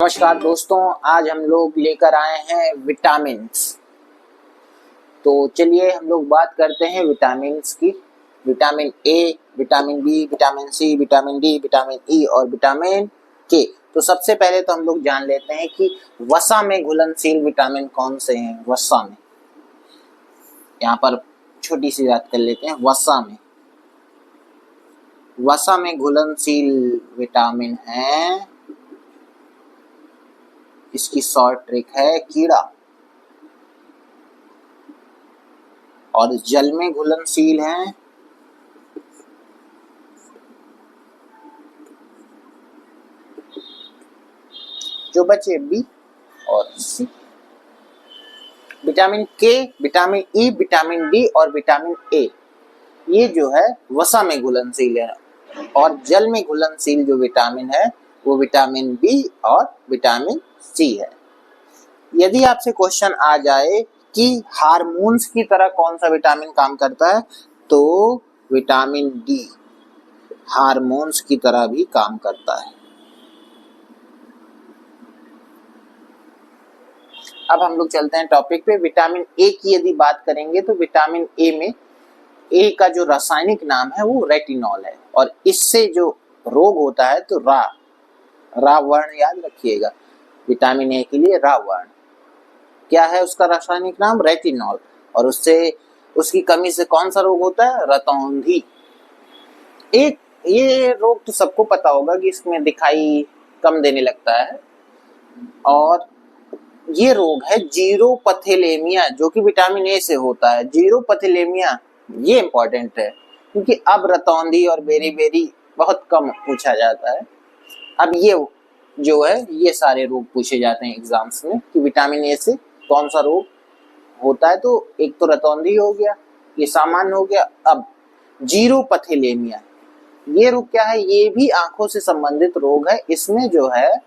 नमस्कार दोस्तों, आज हम लोग लेकर आए हैं विटामिन्स। तो चलिए हम लोग बात करते हैं विटामिन्स की। Vitamin A, vitamin B, vitamin C, vitamin D, vitamin E और विटामिन के। तो सबसे पहले तो हम लोग जान लेते हैं कि वसा में घुलनशील विटामिन कौन से हैं। वसा में, यहाँ पर छोटी सी बात कर लेते हैं। वसा में घुलनशील विटामिन है, इसकी शॉर्ट ट्रिक है कीड़ा। और जल में घुलनशील है जो बचे बी और सी। विटामिन के, विटामिन ई, विटामिन डी और विटामिन ए, ये जो है वसा में घुलनशील है। और जल में घुलनशील जो विटामिन है वो विटामिन बी और विटामिन सी है। यदि आपसे क्वेश्चन आ जाए कि हार्मोन्स की तरह कौन सा विटामिन काम करता है, तो विटामिन डी हार्मोन्स की तरह भी काम करता है। अब हम लोग चलते हैं टॉपिक पे। विटामिन ए की यदि बात करेंगे तो विटामिन ए में ए का जो रासायनिक नाम है वो रेटिनॉल है। और इससे जो रोग होता है तो रा वर्ण याद रखिएगा। विटामिन ए के लिए रा वर्ण क्या है, उसका रासायनिक नाम रेटिनॉल। और उससे उसकी कमी से कौन सा रोग होता है, रतौंधी। एक ये रोग तो सबको पता होगा कि इसमें दिखाई कम देने लगता है। और ये रोग है जीरोपथेलेमिया, जो कि विटामिन ए से होता है। जीरोपथेलेमिया ये इंपॉर्टेंट है क्योंकि अब रतौंधी और बेरी बहुत कम पूछा जाता है। अब ये जो है ये सारे रोग पूछे जाते हैं एग्जाम्स में कि विटामिन ए से कौन सा रोग होता है। तो एक तो रतौंधी हो गया, ये सामान्य हो गया। अब जीरोपथेलेमिया, ये रोग क्या है, ये भी आंखों से संबंधित रोग है। इसमें जो है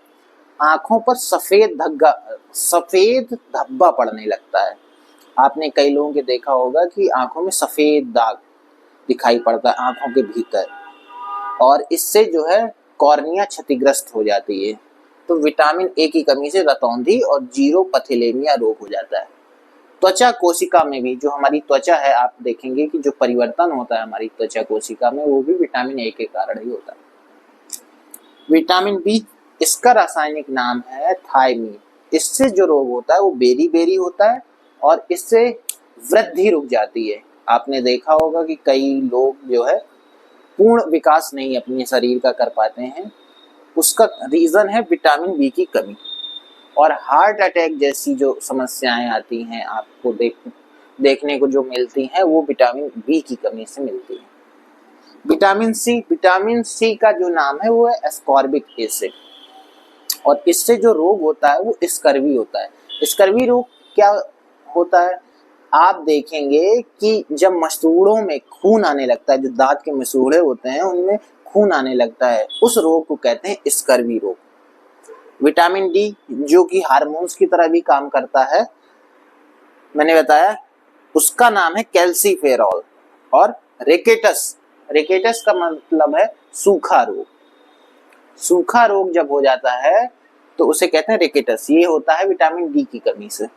आंखों पर सफेद धब्बा पड़ने लगता है। आपने कई लोगों के देखा होगा कि आंखों में सफेद दाग दिखाई पड़ता है आंखों के भीतर, और इससे जो है कॉर्निया क्षतिग्रस्त हो जाती है। तो विटामिन ए की कमी से रतौंधी और जीरोपथेलेमिया रोग हो जाता है। त्वचा कोशिका में भी, जो हमारी त्वचा है, आप देखेंगे कि जो परिवर्तन होता है हमारी त्वचा कोशिका में वो भी विटामिन ए के कारण ही होता है। विटामिन बी, इसका रासायनिक नाम है थायमीन। इससे जो रोग होता है वो बेरी होता है और इससे वृद्धि रुक जाती है। आपने देखा होगा कि कई लोग जो है पूर्ण विकास नहीं अपने शरीर का कर पाते हैं, उसका रीजन है विटामिन बी की कमी। और हार्ट अटैक जैसी जो समस्याएं आती हैं आपको देखने को जो मिलती हैं वो विटामिन बी की कमी से मिलती है। विटामिन सी का जो नाम है वो है एस्कॉर्बिक एसिड। और इससे जो रोग होता है वो स्कर्वी होता है। स्कर्वी रोग क्या होता है, आप देखेंगे कि जब मसूड़ों में खून आने लगता है, जो दांत के मसूड़े होते हैं उनमें खून आने लगता है, उस रोग को कहते हैं स्कर्वी रोग। विटामिन डी, जो कि हार्मोन्स की तरह भी काम करता है, मैंने बताया, उसका नाम है कैल्सीफेरॉल। और रेकेटस का मतलब है सूखा रोग। सूखा रोग जब हो जाता है तो उसे कहते हैं रेकेटस। ये होता है विटामिन डी की कमी से।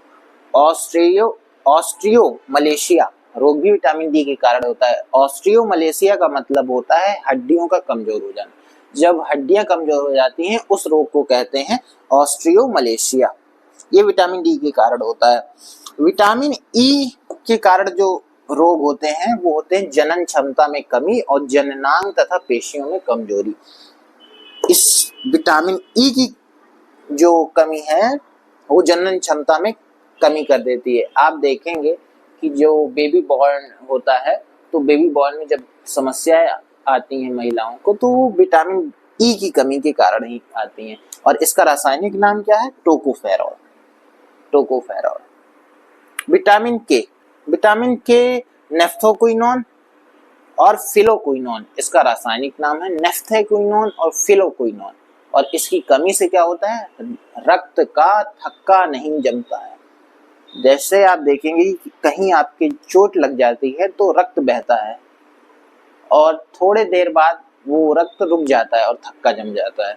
ऑस्ट्रियोमलेशिया रोग भी विटामिन डी के कारण होता है। ऑस्ट्रियोमलेशिया का मतलब होता है हड्डियों का कमजोर हो जाना। जब हड्डियां कमजोर हो जाती हैं उस रोग को कहते हैं ऑस्ट्रियोमलेशिया। ये विटामिन डी के कारण होता है। विटामिन ई के कारण जो रोग होते हैं वो होते हैं जनन क्षमता में कमी और जननांग तथा पेशियों में कमजोरी। इस विटामिन ई की जो कमी है वो जनन क्षमता में कमी कर देती है। आप देखेंगे कि जो बेबी बॉर्न होता है तो बेबी बॉर्न में जब समस्याएं आती हैं महिलाओं को तो वो विटामिन ई की कमी के कारण ही आती हैं। और इसका रासायनिक नाम क्या है, टोकोफेरॉल। विटामिन के नेफ्थोक्विनोन और फिलोक्विनोन, इसका रासायनिक नाम है नेफ्थेक्विनोन और फिलोक्विनोन। और इसकी कमी से क्या होता है, रक्त का थक्का नहीं जमता है। जैसे आप देखेंगे कि कहीं आपकी चोट लग जाती है तो रक्त बहता है और थोड़े देर बाद वो रक्त रुक जाता है और थक्का जम जाता है।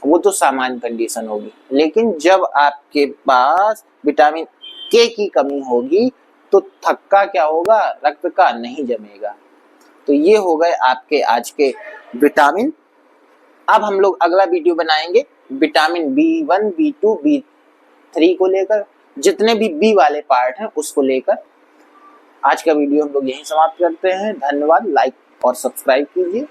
वो तो सामान्य कंडीशन होगी। लेकिन जब आपके पास विटामिन के की कमी होगी तो थक्का क्या होगा, रक्त का नहीं जमेगा। तो ये हो गए आपके आज के विटामिन। अब हम लोग अगला वीडियो बनाएंगे विटामिन B1, B2, B3 को लेकर, जितने भी बी वाले पार्ट हैं उसको लेकर। आज का वीडियो हम लोग यहीं समाप्त करते हैं। धन्यवाद। लाइक और सब्सक्राइब कीजिए।